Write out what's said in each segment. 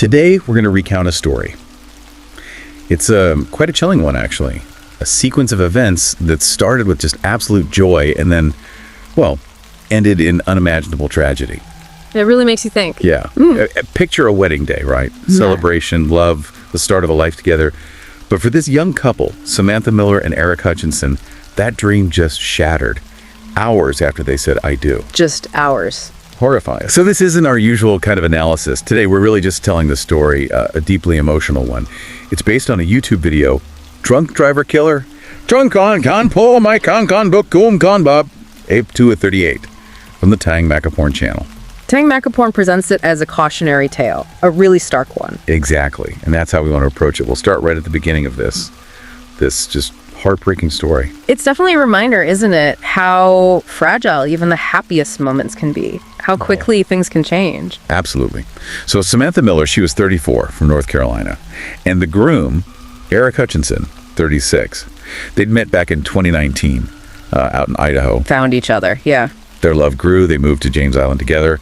Today, we're going to recount a story. It's quite a chilling one, actually. A sequence of events that started with just absolute joy and then, well, ended in unimaginable tragedy. It really makes you think. Yeah. Picture a wedding day, right? Yeah. Celebration, love, the start of a life together. But for this young couple, Samantha Miller and Eric Hutchinson, that dream just shattered hours after they said, I do. Just hours. Horrifying. So this isn't our usual kind of analysis. Today, we're really just telling the story, a deeply emotional one. It's based on a YouTube video, Drunk Driver Killer, Drunk on Con Pull My Con Book Goom Con Bob, Ape 2 at 38, from the Tang Macaporn channel. Tang Macaporn presents it as a cautionary tale, a really stark one. Exactly. And that's how we want to approach it. We'll start right at the beginning of this just heartbreaking story. It's definitely a reminder, isn't it, how fragile even the happiest moments can be, how quickly things can change. Absolutely. So Samantha Miller, she was 34 from North Carolina. And the groom, Eric Hutchinson, 36. They'd met back in 2019 out in Idaho. Found each other, yeah. Their love grew. They moved to James Island together.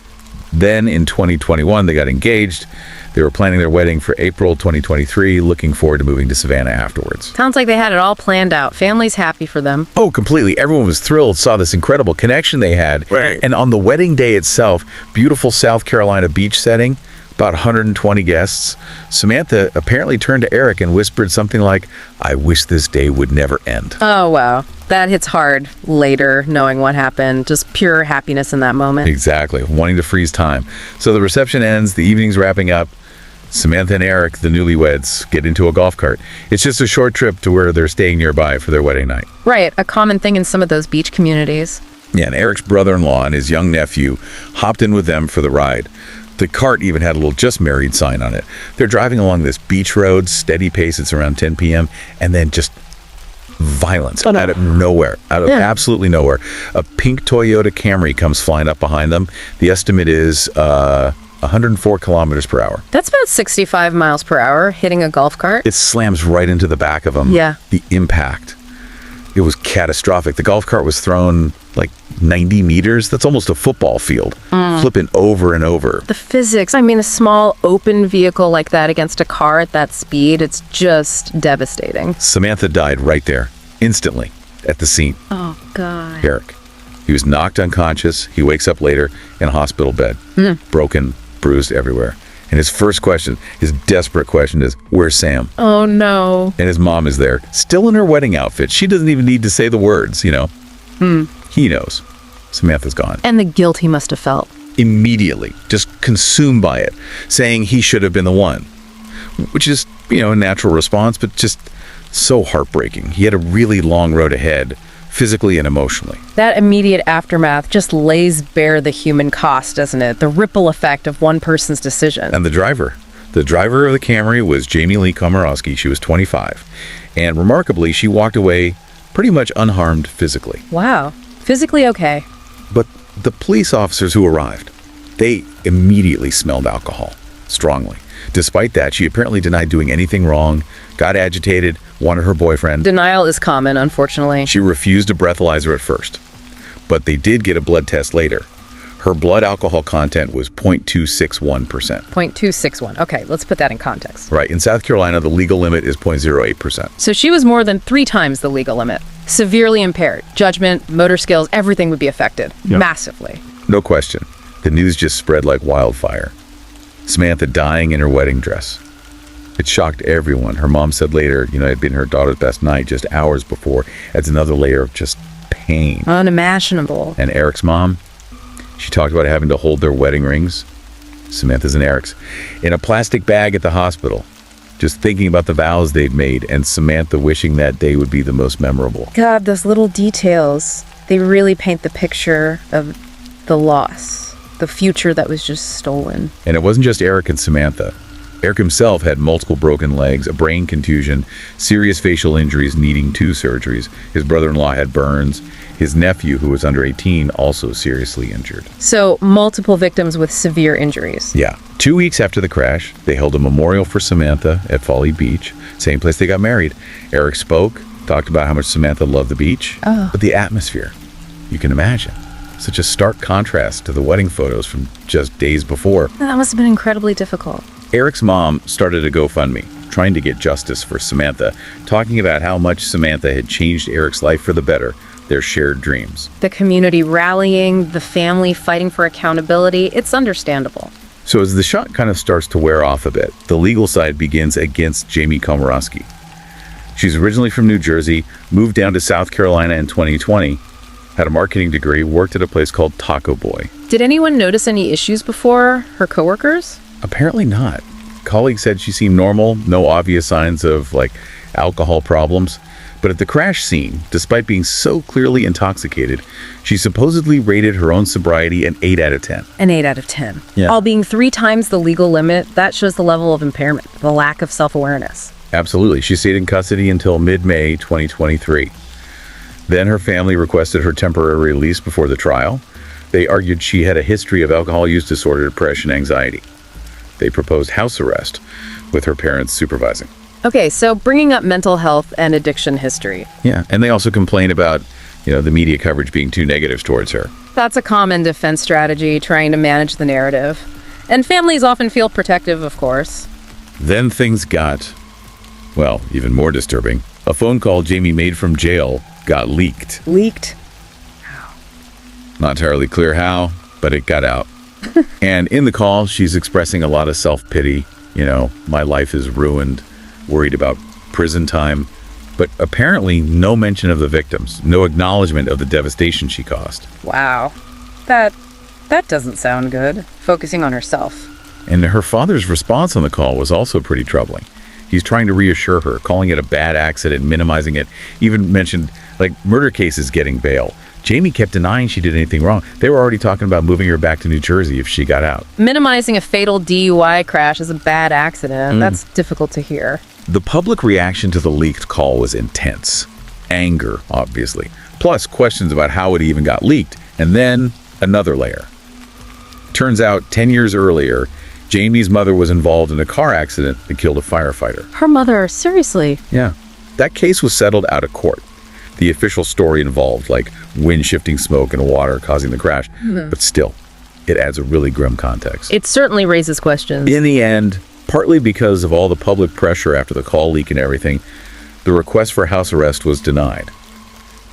Then in 2021, they got engaged. They were planning their wedding for April 2023, looking forward to moving to Savannah afterwards. Sounds like they had it all planned out. Family's happy for them. Oh, completely. Everyone was thrilled, saw this incredible connection they had. Right. And on the wedding day itself, beautiful South Carolina beach setting, about 120 guests. Samantha apparently turned to Eric and whispered something like, I wish this day would never end. Oh, wow. That hits hard later, knowing what happened. Just pure happiness in that moment. Exactly. Wanting to freeze time. So the reception ends, the evening's wrapping up. Samantha and Eric, the newlyweds, get into a golf cart. It's just a short trip to where they're staying nearby for their wedding night. Right, a common thing in some of those beach communities. Yeah, and Eric's brother-in-law and his young nephew hopped in with them for the ride. The cart even had a little just married sign on it. They're driving along this beach road, steady pace, it's around 10 p.m., and then just violence out of nowhere, absolutely nowhere. A pink Toyota Camry comes flying up behind them. The estimate is 104 kilometers per hour. That's about 65 miles per hour hitting a golf cart. It slams right into the back of them. Yeah. The impact. It was catastrophic. The golf cart was thrown like 90 meters. That's almost a football field, flipping over and over. The physics, I mean, a small open vehicle like that against a car at that speed, it's just devastating. Samantha died right there, instantly, at the scene. Oh, God. Eric. He was knocked unconscious. He wakes up later in a hospital bed, broken, bruised everywhere. And his first question, his desperate question is, where's Sam? Oh, no. And his mom is there, still in her wedding outfit. She doesn't even need to say the words, you know. He knows. Samantha's gone. And the guilt he must have felt. Immediately, just consumed by it, saying he should have been the one. Which is, a natural response, but just so heartbreaking. He had a really long road ahead, physically and emotionally. That immediate aftermath just lays bare the human cost, doesn't it? The ripple effect of one person's decision. And the driver of the Camry was Jamie Lee Komorowski. She was 25. And remarkably, she walked away pretty much unharmed physically. Wow. Physically okay. But the police officers who arrived, they immediately smelled alcohol, strongly. Despite that, she apparently denied doing anything wrong, got agitated, wanted her boyfriend. Denial is common, unfortunately. She refused a breathalyzer at first, but they did get a blood test later. Her blood alcohol content was 0.261%. 0.261. Okay, let's put that in context. Right. In South Carolina, the legal limit is 0.08%. So she was more than 3 times the legal limit. Severely impaired. Judgment, motor skills, everything would be affected. Yep. Massively. No question. The news just spread like wildfire. Samantha dying in her wedding dress. It shocked everyone. Her mom said later, it had been her daughter's best night just hours before. Adds another layer of just pain. Unimaginable. And Eric's mom, she talked about having to hold their wedding rings, Samantha's and Eric's, in a plastic bag at the hospital. Just thinking about the vows they'd made and Samantha wishing that day would be the most memorable. God, those little details, they really paint the picture of the loss, the future that was just stolen. And it wasn't just Eric and Samantha. Eric himself had multiple broken legs, a brain contusion, serious facial injuries needing 2 surgeries. His brother-in-law had burns. His nephew, who was under 18, also seriously injured. So, multiple victims with severe injuries. Yeah. 2 weeks after the crash, they held a memorial for Samantha at Folly Beach, same place they got married. Eric spoke, talked about how much Samantha loved the beach, but the atmosphere, you can imagine. Such a stark contrast to the wedding photos from just days before. That must have been incredibly difficult. Eric's mom started a GoFundMe, trying to get justice for Samantha, talking about how much Samantha had changed Eric's life for the better, their shared dreams. The community rallying, the family fighting for accountability, it's understandable. So as the shock kind of starts to wear off a bit, the legal side begins against Jamie Komorowski. She's originally from New Jersey, moved down to South Carolina in 2020, had a marketing degree, worked at a place called Taco Boy. Did anyone notice any issues before? Her coworkers? Apparently not. Colleagues said she seemed normal, no obvious signs of, alcohol problems. But at the crash scene, despite being so clearly intoxicated, she supposedly rated her own sobriety an 8 out of 10. An 8 out of 10. Yeah. All being 3 times the legal limit, that shows the level of impairment, the lack of self-awareness. Absolutely. She stayed in custody until mid-May 2023. Then her family requested her temporary release before the trial. They argued she had a history of alcohol use disorder, depression, anxiety. They proposed house arrest, with her parents supervising. Okay, so bringing up mental health and addiction history. Yeah, and they also complained about, the media coverage being too negative towards her. That's a common defense strategy, trying to manage the narrative. And families often feel protective, of course. Then things got, even more disturbing. A phone call Jamie made from jail got leaked. Leaked? Not entirely clear how, but it got out. And in the call, she's expressing a lot of self-pity. My life is ruined, worried about prison time. But apparently no mention of the victims, no acknowledgement of the devastation she caused. Wow. That doesn't sound good. Focusing on herself. And her father's response on the call was also pretty troubling. He's trying to reassure her, calling it a bad accident, minimizing it, even mentioned, murder cases getting bail. Jamie kept denying she did anything wrong. They were already talking about moving her back to New Jersey if she got out. Minimizing a fatal DUI crash as a bad accident, that's difficult to hear. The public reaction to the leaked call was intense. Anger, obviously. Plus questions about how it even got leaked. And then another layer. Turns out 10 years earlier, Jamie's mother was involved in a car accident that killed a firefighter. Her mother, seriously? Yeah. That case was settled out of court. The official story involved, wind shifting smoke and water causing the crash. But still, it adds a really grim context. It certainly raises questions. In the end, partly because of all the public pressure after the call leak and everything, the request for house arrest was denied.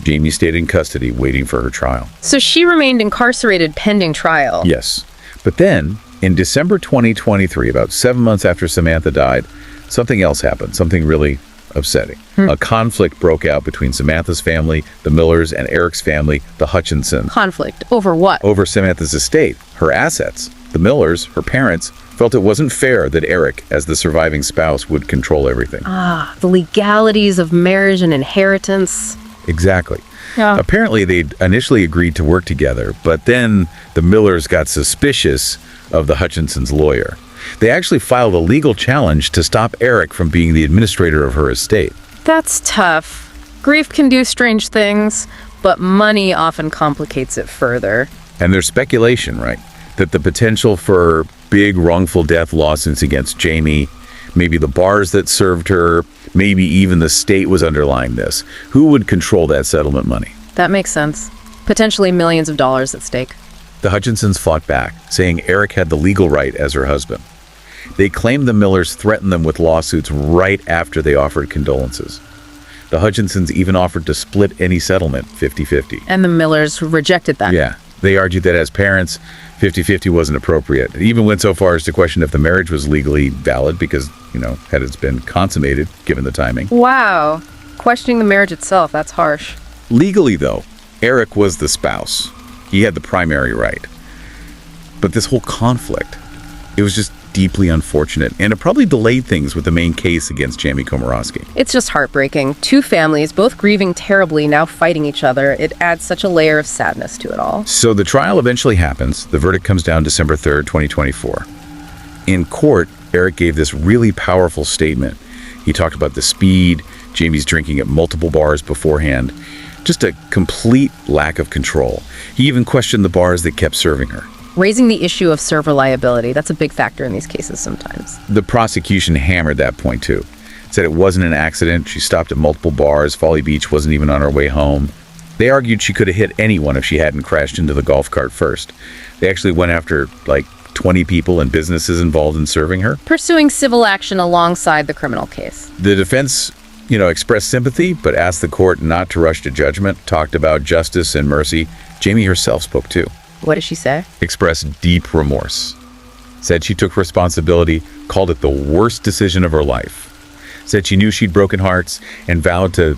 Jamie stayed in custody waiting for her trial. So she remained incarcerated pending trial? Yes. But then, in December 2023, about 7 months after Samantha died, something else happened, something really upsetting. A conflict broke out between Samantha's family, the Millers, and Eric's family, the Hutchinsons. Conflict? Over what? Over Samantha's estate, her assets. The Millers, her parents, felt it wasn't fair that Eric, as the surviving spouse, would control everything. The legalities of marriage and inheritance. Exactly. Yeah. Apparently, they'd initially agreed to work together, but then the Millers got suspicious of the Hutchinsons' lawyer. They actually filed a legal challenge to stop Eric from being the administrator of her estate. That's tough. Grief can do strange things, but money often complicates it further. And there's speculation, right, that the potential for big wrongful death lawsuits against Jamie, maybe the bars that served her, maybe even the state was underlying this. Who would control that settlement money? That makes sense. Potentially millions of dollars at stake. The Hutchinsons fought back, saying Eric had the legal right as her husband. They claimed the Millers threatened them with lawsuits right after they offered condolences. The Hutchinsons even offered to split any settlement 50-50. And the Millers rejected that. Yeah. They argued that as parents, 50-50 wasn't appropriate. It even went so far as to question if the marriage was legally valid because, had it been consummated, given the timing. Wow. Questioning the marriage itself, that's harsh. Legally, though, Eric was the spouse. He had the primary right. But this whole conflict, it was just deeply unfortunate, and it probably delayed things with the main case against Jamie Komorowski. It's just heartbreaking. 2 families, both grieving terribly, now fighting each other. It adds such a layer of sadness to it all. So the trial eventually happens. The verdict comes down December 3rd, 2024. In court, Eric gave this really powerful statement. He talked about the speed, Jamie's drinking at multiple bars beforehand, just a complete lack of control. He even questioned the bars that kept serving her. Raising the issue of server liability, that's a big factor in these cases sometimes. The prosecution hammered that point too. Said it wasn't an accident. She stopped at multiple bars. Folly Beach wasn't even on her way home. They argued she could have hit anyone if she hadn't crashed into the golf cart first. They actually went after 12 20 people and businesses involved in serving her. Pursuing civil action alongside the criminal case. The defense, expressed sympathy, but asked the court not to rush to judgment, talked about justice and mercy. Jamie herself spoke too. What did she say? Expressed deep remorse. Said she took responsibility, called it the worst decision of her life. Said she knew she'd broken hearts and vowed to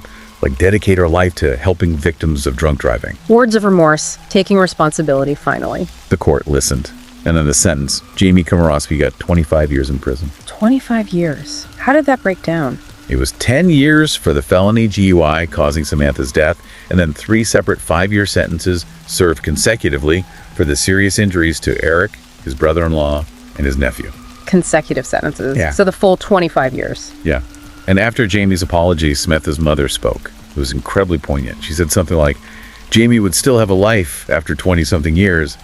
dedicate her life to helping victims of drunk driving. Words of remorse, taking responsibility finally. The court listened. And then the sentence, Jamie Komorowski got 25 years in prison. 25 years. How did that break down? It was 10 years for the felony GUI causing Samantha's death, and then 3 separate 5-year sentences served consecutively for the serious injuries to Eric, his brother-in-law, and his nephew. Consecutive sentences. Yeah. So the full 25 years. Yeah. And after Jamie's apology, Samantha's mother spoke. It was incredibly poignant. She said something like, Jamie would still have a life after 20-something years,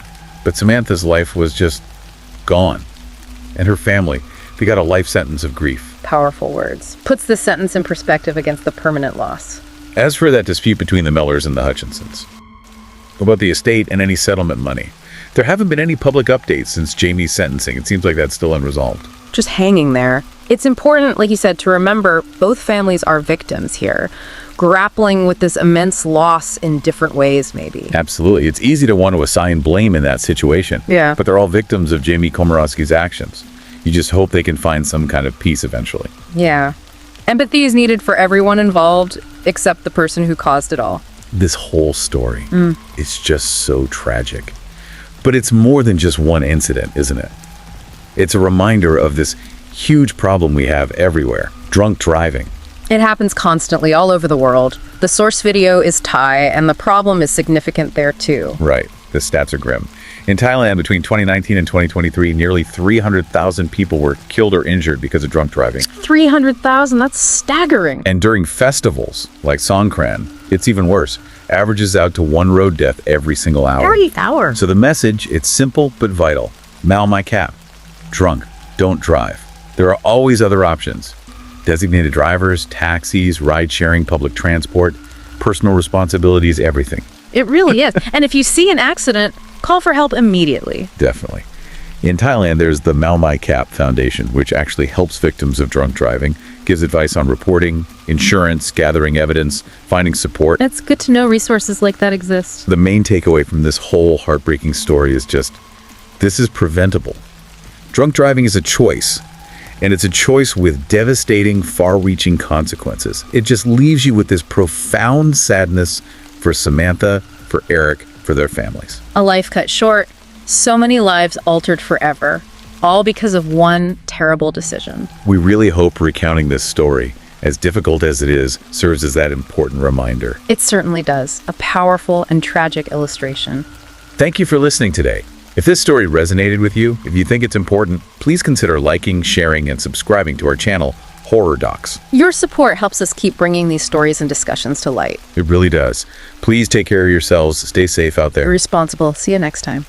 but Samantha's life was just gone. And her family, they got a life sentence of grief. Powerful words. Puts this sentence in perspective against the permanent loss. As for that dispute between the Mellors and the Hutchinsons, about the estate and any settlement money, there haven't been any public updates since Jamie's sentencing. It seems like that's still unresolved. Just hanging there. It's important, like you said, to remember both families are victims here, grappling with this immense loss in different ways, maybe. Absolutely. It's easy to want to assign blame in that situation. Yeah. But they're all victims of Jamie Komorowski's actions. You just hope they can find some kind of peace eventually. Yeah. Empathy is needed for everyone involved, except the person who caused it all. This whole story is just so tragic. But it's more than just one incident, isn't it? It's a reminder of this huge problem we have everywhere, drunk driving. It happens constantly all over the world. The source video is Thai, and the problem is significant there too. Right. The stats are grim. In Thailand, between 2019 and 2023, nearly 300,000 people were killed or injured because of drunk driving. 300,000, that's staggering. And during festivals like Songkran, it's even worse. Averages out to 1 road death every single hour. Every hour. So the message, it's simple but vital. Mal my cap. Drunk. Don't drive. There are always other options. Designated drivers, taxis, ride-sharing, public transport, personal responsibilities, everything. It really is. And if you see an accident, call for help immediately. Definitely. In Thailand, there's the Mal My Cap Foundation, which actually helps victims of drunk driving, gives advice on reporting, insurance, gathering evidence, finding support. It's good to know resources like that exist. The main takeaway from this whole heartbreaking story is just, this is preventable. Drunk driving is a choice, and it's a choice with devastating, far-reaching consequences. It just leaves you with this profound sadness for Samantha, for Eric, for their families. A life cut short, so many lives altered forever, all because of one terrible decision. We really hope recounting this story, as difficult as it is, serves as that important reminder. It certainly does. A powerful and tragic illustration. Thank you for listening today. If this story resonated with you, if you think it's important, please consider liking, sharing, and subscribing to our channel, Horror Docs. Your support helps us keep bringing these stories and discussions to light. It really does. Please take care of yourselves. Stay safe out there. Be responsible. See you next time.